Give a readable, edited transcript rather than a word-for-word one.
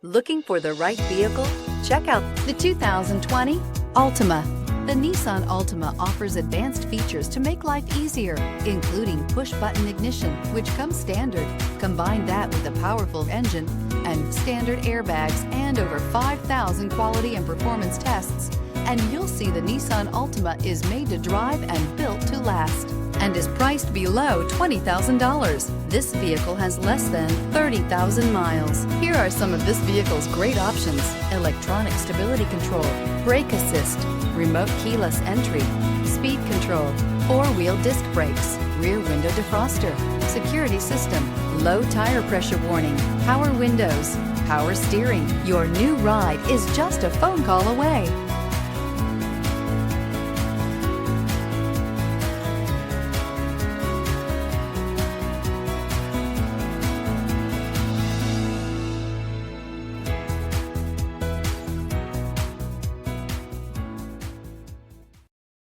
Looking for the right vehicle? Check out the 2020 Altima. The Nissan Altima offers advanced features to make life easier, including push-button ignition, which comes standard. Combine that with a powerful engine and standard airbags and over 5,000 quality and performance tests, and you'll see the Nissan Altima is made to drive and built to last, and is priced below $20,000. This vehicle has less than 30,000 miles. Here are some of this vehicle's great options: electronic stability control, brake assist, remote keyless entry, speed control, four-wheel disc brakes, rear window defroster, security system, low tire pressure warning, power windows, power steering. Your new ride is just a phone call away.